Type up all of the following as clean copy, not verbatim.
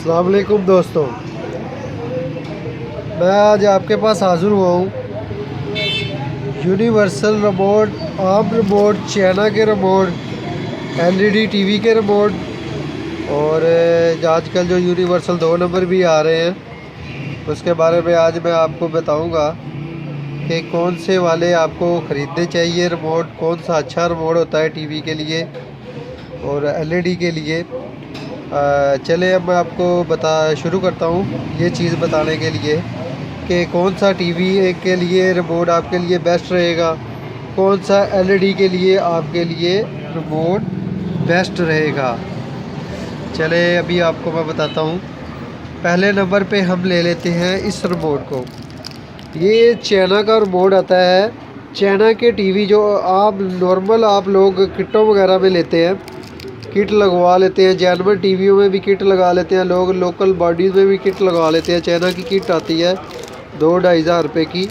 अस्सलाम वालेकुम दोस्तों, मैं आज आपके पास हाज़िर हुआ हूँ universal remote, arm remote, China के रिमोट, एलईडी टीवी के रिमोट और आजकल जो यूनिवर्सल 2 नंबर भी आ रहे हैं उसके बारे में आज मैं आपको बताऊंगा कि कौन से वाले आपको ख़रीदने चाहिए रिमोट, कौन सा अच्छा रिमोट होता है टीवी के लिए और एलईडी के लिए। चले अब मैं आपको शुरू करता हूँ ये चीज़ बताने के लिए कि कौन सा टीवी के लिए रिमोट आपके लिए बेस्ट रहेगा, कौन सा एलईडी के लिए आपके लिए रिमोट बेस्ट रहेगा। चले अभी आपको मैं बताता हूँ। पहले नंबर पे हम ले लेते हैं इस रिमोट को। ये चाइना का रिमोट आता है। चाइना के टीवी जो आप नॉर्मल आप लोग किटों वगैरह में लेते हैं, किट लगवा लेते हैं, जैनवन टीवियों में भी किट लगा लेते हैं लोग, लोकल बॉडीज़ में भी किट लगवा लेते हैं। चाइना की किट आती है 2-2.5 हज़ार रुपये की,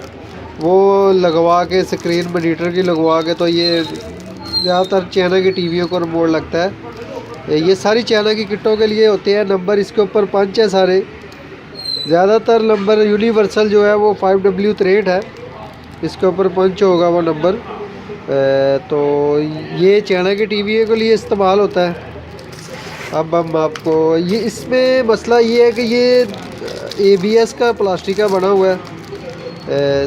वो लगवा के स्क्रीन मॉनिटर की लगवा के, तो ये ज़्यादातर चाइना की टीवियों को रिमोट लगता है। ये सारी चाइना की किटों के लिए होते हैं। नंबर इसके ऊपर 5 है सारे। ज़्यादातर नंबर यूनिवर्सल जो है वो 5W63 है, इसके ऊपर 5 होगा वो नंबर। तो ये चाइना के टीवी के लिए इस्तेमाल होता है। अब हम आपको ये इसमें मसला ये है कि ये ABS का प्लास्टिक का बना हुआ है,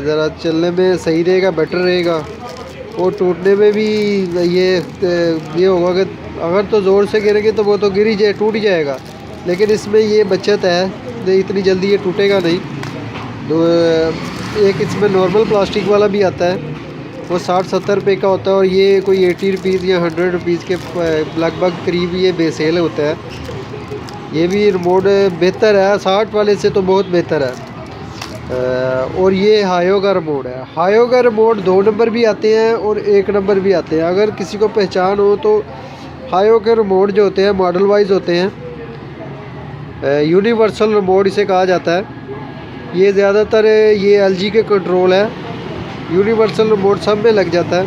ज़रा चलने में सही रहेगा, बेटर रहेगा। और टूटने में भी ये होगा कि अगर तो ज़ोर से गिरेंगे तो वो तो गिर ही जाए, टूट जाएगा, लेकिन इसमें ये बचत है, इतनी जल्दी ये टूटेगा नहीं। एक इसमें नॉर्मल प्लास्टिक वाला भी आता है, वो 60-70 रुपये का होता है और ये कोई 80 रुपीज़ या 100 रुपीज़ के लगभग करीब ये बेसेल होता है। ये भी रिमोट बेहतर है, 60 वाले से तो बहुत बेहतर है। और ये हायो का रिमोट है। हायो का रिमोट 2 नंबर भी आते हैं और 1 नंबर भी आते हैं। अगर किसी को पहचान हो तो हायो के रिमोट जो होते हैं मॉडल वाइज होते हैं। यूनिवर्सल रिमोट इसे कहा जाता है। ये ज़्यादातर ये LG के कंट्रोल है। यूनिवर्सल रिमोट सब में लग जाता है।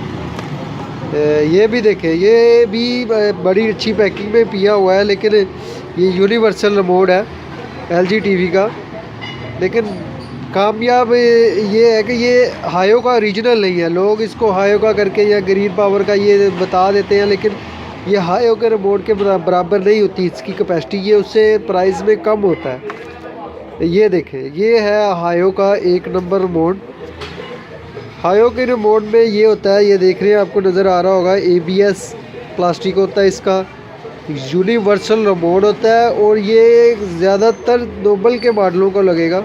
ये भी देखें, ये भी बड़ी अच्छी पैकिंग में पिया हुआ है, लेकिन ये यूनिवर्सल रिमोट है LG टीवी का। लेकिन कामयाब ये है कि ये हायो का ओरिजिनल नहीं है। लोग इसको हायो का करके या ग्रीन पावर का ये बता देते हैं, लेकिन ये हायो के रिमोट के बराबर नहीं होती इसकी कैपेसिटी, ये उससे प्राइस में कम होता है। ये देखें, ये है हायो का 1 नंबर रिमोट। हायो के रिमोट में ये होता है, ये देख रहे हैं, आपको नज़र आ रहा होगा, ABS प्लास्टिक होता है इसका। यूनिवर्सल रिमोट होता है और ये ज़्यादातर नोबल के मॉडलों को लगेगा।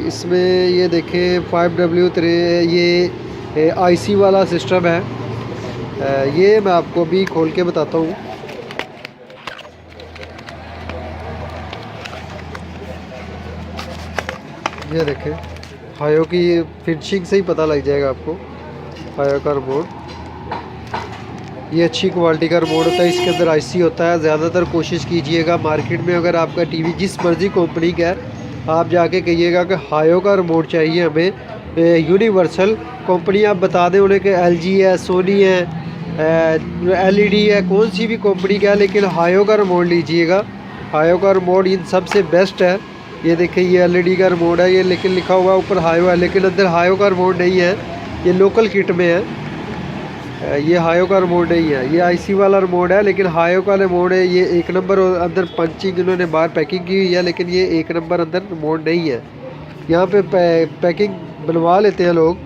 इसमें ये देखें 5W3 ये IC वाला सिस्टम है। ये मैं आपको भी खोल के बताता हूँ। ये देखें, हायो की फिनिशिंग से ही पता लग जाएगा आपको। हायो का रिमोट ये अच्छी क्वालिटी का रिमोट होता है। इसके अंदर IC होता है। ज़्यादातर कोशिश कीजिएगा मार्केट में अगर आपका टीवी जिस मर्ज़ी कंपनी का है, आप जाके कहिएगा कि हायो का रिमोट चाहिए हमें। यूनिवर्सल कंपनी आप बता दें उन्हें कि LG है, सोनी है, LED है, कौन सी भी कंपनी का है, लेकिन हायो का रिमोट लीजिएगा। हायो का रिमोट इन सबसे बेस्ट है। ये देखिए, ये LED का रिमोट है, ये लेकिन लिखा हुआ है ऊपर हायो है, लेकिन अंदर हायो का रिमोट नहीं है, ये लोकल किट में है। ये हायो का रिमोट नहीं है, ये IC वाला रिमोट है, लेकिन हायो का रिमोट है। ये 1 नंबर अंदर पंचिंग इन्होंने बाहर पैकिंग की हुई है, लेकिन ये 1 नंबर अंदर रिमोट नहीं है। यहाँ पे पैकिंग बनवा लेते हैं लोग।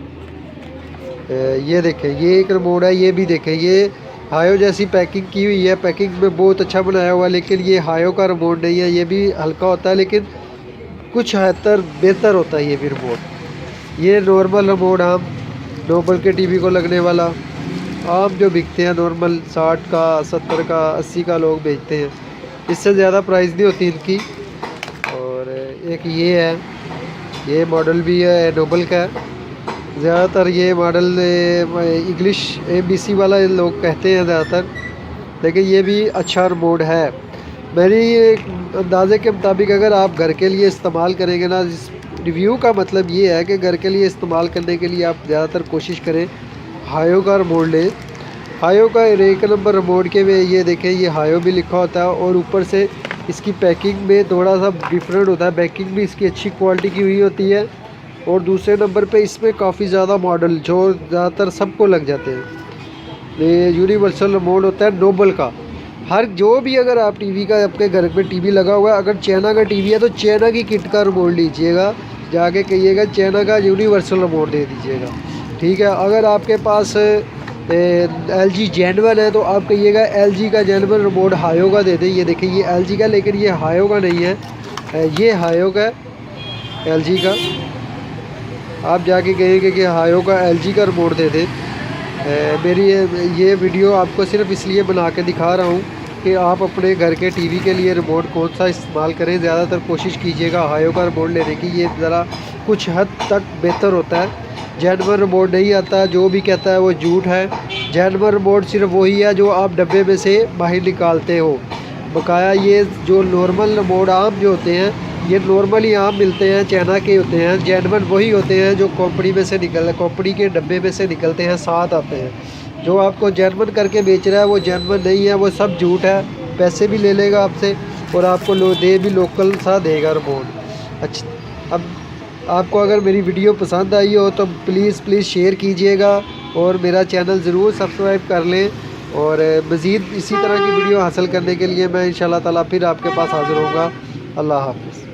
ये देखें, ये एक रिमोट है। ये भी देखें, ये हायो जैसी पैकिंग की हुई है, पैकिंग में बहुत अच्छा बनाया हुआ है, लेकिन ये हायो का रिमोट नहीं है। ये भी हल्का होता है, लेकिन कुछ हद तक बेहतर होता है ये भी रिमोट। ये नॉर्मल रिमोट आम नोबल के टीवी को लगने वाला आम जो बिकते हैं नॉर्मल 60 का, 70 का, 80 का लोग बेचते हैं, इससे ज़्यादा प्राइस नहीं होती इनकी। और एक ये है, ये मॉडल भी है नोबल का है। ज़्यादातर ये मॉडल इंग्लिश ABC वाला लोग कहते हैं ज़्यादातर, लेकिन ये भी अच्छा रिमोट है। मेरी अंदाज़े के मुताबिक अगर आप घर के लिए इस्तेमाल करेंगे ना, रिव्यू का मतलब ये है कि घर के लिए इस्तेमाल करने के लिए आप ज़्यादातर कोशिश करें हायो का रिमोट लें। हायो का 1 नंबर रिमोट के में ये देखें, ये हायो भी लिखा होता है और ऊपर से इसकी पैकिंग में थोड़ा सा डिफरेंट होता है, पैकिंग भी इसकी अच्छी क्वालिटी की हुई होती है। और दूसरे नंबर पे इसमें काफ़ी ज़्यादा मॉडल जो ज़्यादातर सबको लग जाते हैं। ये यूनिवर्सल रिमोट होता है नोबल का। हर जो भी अगर आप टीवी का आपके घर पे टीवी लगा हुआ है, अगर चाइना का टीवी है तो चाइना की किट का रिमोट लीजिएगा, जाके कहिएगा चाइना का यूनिवर्सल रिमोट दे दीजिएगा, ठीक है। अगर आपके पास LG जेनवन है तो आप कहिएगा LG का जेनवन रिमोट हायो का दे दें। ये देखिए ये LG का, लेकिन ये हायो का नहीं है, ये हायो का LG का। आप जाके कहेंगे कि हायो का LG का रिमोट दे दें। मेरी ये वीडियो आपको सिर्फ इसलिए बना के दिखा रहा हूँ कि आप अपने घर के टीवी के लिए रिमोट कौन सा इस्तेमाल करें। ज़्यादातर कोशिश कीजिएगा हायो का रिमोट लेने की, ये ज़रा कुछ हद तक बेहतर होता है। जेनवन रिमोट नहीं आता, जो भी कहता है वो झूठ है। जेनवन रिमोट सिर्फ वही है जो आप डब्बे में से बाहर निकालते हो। बकाया ये जो नॉर्मल रिमोट आम जो होते हैं, ये नॉर्मली आम मिलते हैं, चाइना के होते हैं। जेनवन वही होते हैं जो कंपनी में से कंपनी के डब्बे में से निकलते हैं, साथ आते हैं। जो आपको जेनवन करके बेच रहा है वो जेनवन नहीं है, वो सब झूठ है। पैसे भी ले लेगा आपसे और आपको दे भी लोकल सा देगा रिमोट। अच्छा, अब आपको अगर मेरी वीडियो पसंद आई हो तो प्लीज़ शेयर कीजिएगा और मेरा चैनल ज़रूर सब्सक्राइब कर लें। और मज़ीद इसी तरह की वीडियो हासिल करने के लिए मैं इंशाल्लाह ताला फिर आपके पास हाज़िर होऊंगा। अल्लाह हाफ़िज़।